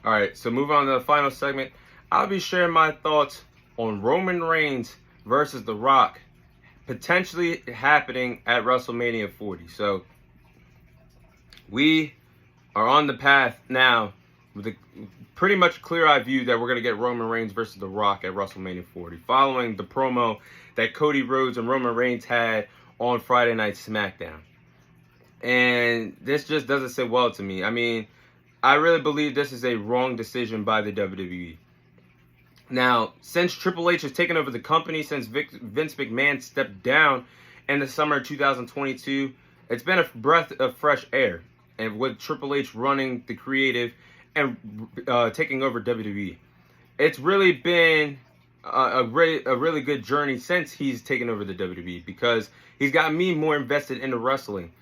All right, so move on to the final segment. I'll be sharing my thoughts on Roman Reigns versus The Rock potentially happening at WrestleMania 40. So we are on the path now with a pretty much clear-eyed view that we're going to get Roman Reigns versus The Rock at WrestleMania 40, following the promo that Cody Rhodes and Roman Reigns had on Friday Night SmackDown. And this just doesn't sit well to me. I mean, I really believe this is a wrong decision by the WWE. Now, since Triple H has taken over the company, since Vince McMahon stepped down in the summer of 2022, it's been a breath of fresh air. And with Triple H running the creative and taking over WWE, it's really been a really good journey since he's taken over the WWE, because he's got me more invested into wrestling.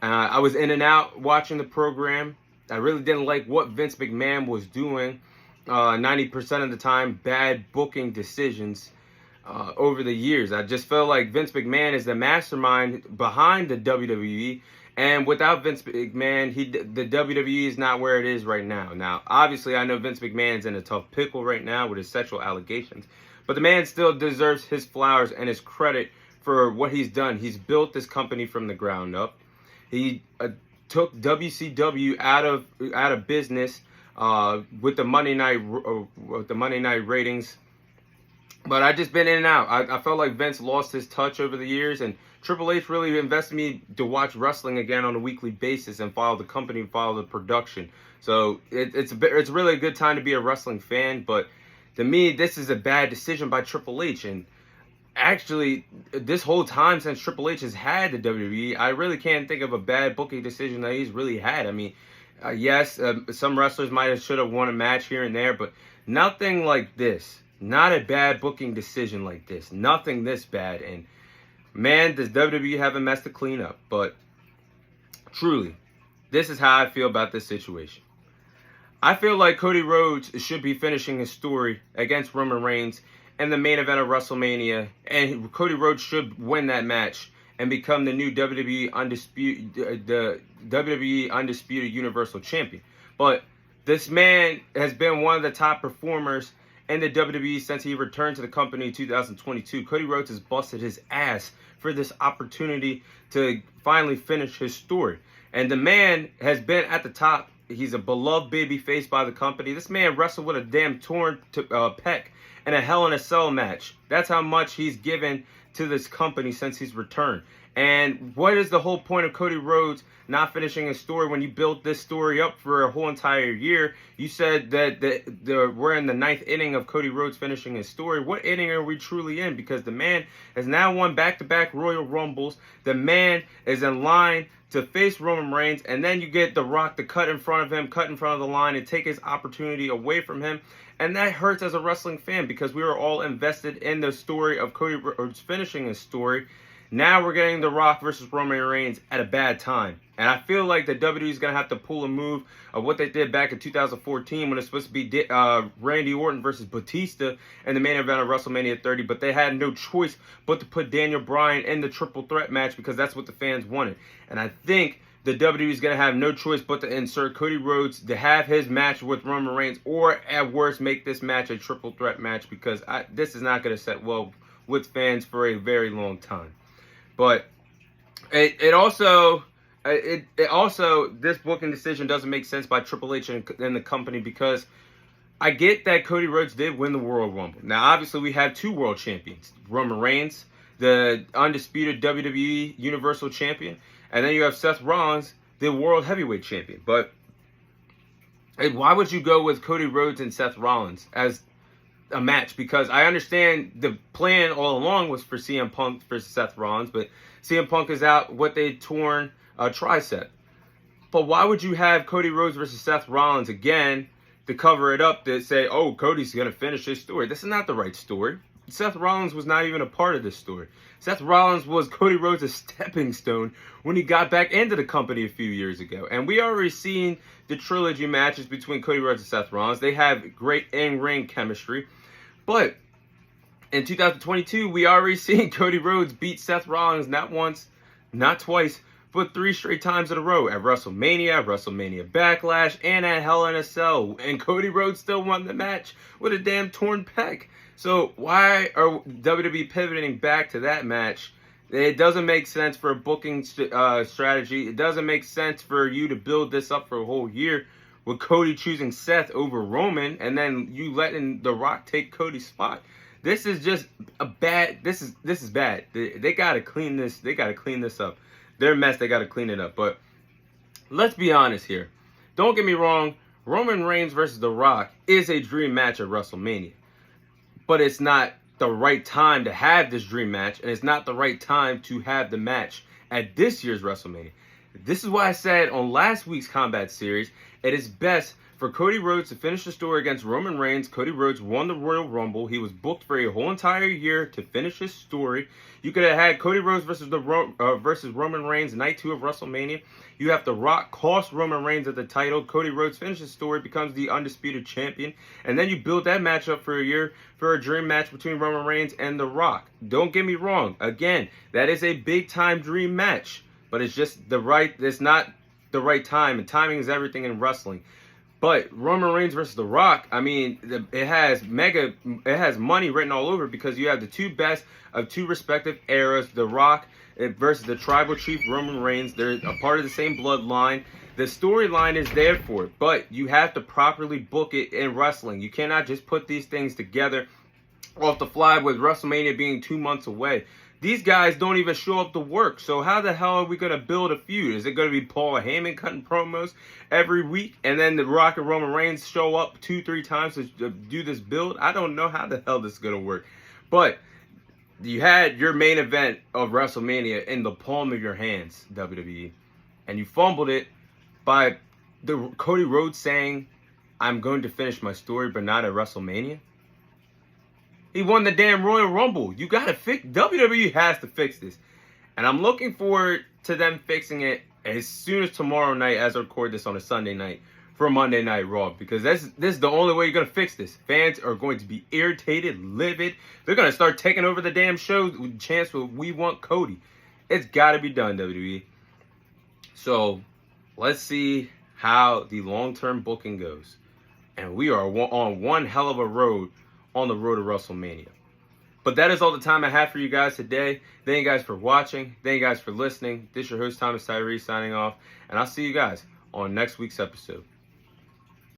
I was in and out watching the program. I really didn't like what Vince McMahon was doing. 90% of the time, bad booking decisions over the years. I just felt like Vince McMahon is the mastermind behind the WWE. And without Vince McMahon, the WWE is not where it is right now. Now, obviously, I know Vince McMahon's in a tough pickle right now with his sexual allegations. But the man still deserves his flowers and his credit for what he's done. He's built this company from the ground up. He took WCW out of business with the Monday night ratings. But I just been in and out. I felt like Vince lost his touch over the years, and Triple H really invested me to watch wrestling again on a weekly basis and follow the company, follow the production. So it's really a good time to be a wrestling fan. But to me, this is a bad decision by Triple H. And actually, this whole time since Triple H has had the WWE, I really can't think of a bad booking decision that he's really had. I mean, yes, some wrestlers should have won a match here and there, but nothing like this. Not a bad booking decision like this. Nothing this bad. And man, does WWE have a mess to clean up. But truly, this is how I feel about this situation. I feel like Cody Rhodes should be finishing his story against Roman Reigns in the main event of WrestleMania, and Cody Rhodes should win that match and become the new WWE Undisputed Universal Champion. But this man has been one of the top performers in the WWE since he returned to the company in 2022. Cody Rhodes has busted his ass for this opportunity to finally finish his story. And the man has been at the top. He's a beloved baby face by the company. This man wrestled with a damn torn pec in a Hell in a Cell match. That's how much he's given to this company since he's returned. And what is the whole point of Cody Rhodes not finishing his story when you built this story up for a whole entire year? You said that we're in the 9th inning of Cody Rhodes finishing his story. What inning are we truly in? Because the man has now won back-to-back Royal Rumbles. The man is in line to face Roman Reigns, and then you get The Rock to cut in front of him, cut in front of the line, and take his opportunity away from him. And that hurts as a wrestling fan, because we were all invested in the story of Cody Rhodes finishing his story. Now we're getting The Rock versus Roman Reigns at a bad time. And I feel like the WWE is going to have to pull a move of what they did back in 2014 when it's supposed to be Randy Orton versus Batista in the main event of WrestleMania 30. But they had no choice but to put Daniel Bryan in the triple threat match, because that's what the fans wanted. And I think the WWE is going to have no choice but to insert Cody Rhodes to have his match with Roman Reigns, or at worst make this match a triple threat match, because this is not going to set well with fans for a very long time. But it also this booking decision doesn't make sense by Triple H and the company, because I get that Cody Rhodes did win the Royal Rumble. Now, obviously, we have two world champions: Roman Reigns, the undisputed WWE Universal Champion, and then you have Seth Rollins, the World Heavyweight Champion. But why would you go with Cody Rhodes and Seth Rollins as a match? Because I understand the plan all along was for CM Punk versus Seth Rollins, but CM Punk is out with a torn tricep. But why would you have Cody Rhodes versus Seth Rollins again to cover it up, to say, oh, Cody's going to finish his story? This is not the right story. Seth Rollins was not even a part of this story. Seth Rollins was Cody Rhodes' stepping stone when he got back into the company a few years ago. And we already seen the trilogy matches between Cody Rhodes and Seth Rollins. They have great in-ring chemistry. But in 2022, we already seen Cody Rhodes beat Seth Rollins not once, not twice, for 3 straight times in a row at WrestleMania, WrestleMania Backlash, and at Hell in a Cell. And Cody Rhodes still won the match with a damn torn pec. So why are WWE pivoting back to that match? It doesn't make sense for a booking strategy. It doesn't make sense for you to build this up for a whole year with Cody choosing Seth over Roman, and then you letting The Rock take Cody's spot. This is just a bad. This is bad. They gotta clean this. They gotta clean this up. They're a mess. They gotta clean it up. But let's be honest here. Don't get me wrong. Roman Reigns versus The Rock is a dream match at WrestleMania, but it's not the right time to have this dream match, and it's not the right time to have the match at this year's WrestleMania. This is why I said on last week's Combat Series, it is best for Cody Rhodes to finish the story against Roman Reigns. Cody Rhodes won the Royal Rumble. He was booked for a whole entire year to finish his story. You could have had Cody Rhodes versus Roman Reigns night 2 of WrestleMania. You have The Rock cost Roman Reigns at the title. Cody Rhodes finishes the story, becomes the undisputed champion. And then you build that match up for a year for a dream match between Roman Reigns and The Rock. Don't get me wrong. Again, that is a big time dream match. But it's just it's not the right time. And timing is everything in wrestling. But Roman Reigns versus The Rock, I mean, it has money written all over, because you have the two best of two respective eras, The Rock versus the Tribal Chief Roman Reigns. They're a part of the same bloodline. The storyline is there for it, but you have to properly book it in wrestling. You cannot just put these things together off the fly with WrestleMania being 2 months away. These guys don't even show up to work. So how the hell are we going to build a feud? Is it going to be Paul Heyman cutting promos every week, and then The Rock and Roman Reigns show up 2-3 times to do this build? I don't know how the hell this is going to work. But you had your main event of WrestleMania in the palm of your hands, WWE. And you fumbled it by Cody Rhodes saying, I'm going to finish my story, but not at WrestleMania. He won the damn Royal Rumble. You gotta fix. WWE has to fix this, and I'm looking forward to them fixing it as soon as tomorrow night, as I record this on a Sunday night for Monday Night Raw, because this is the only way you're gonna fix this. Fans are going to be irritated, livid. They're gonna start taking over the damn show with chants with "We want Cody." It's gotta be done, WWE. So let's see how the long-term booking goes, and we are on one hell of a road. On the road to WrestleMania. But that is all the time I have for you guys today. Thank you guys for watching. Thank you guys for listening. This is your host, Thomas Tyree, signing off. And I'll see you guys on next week's episode.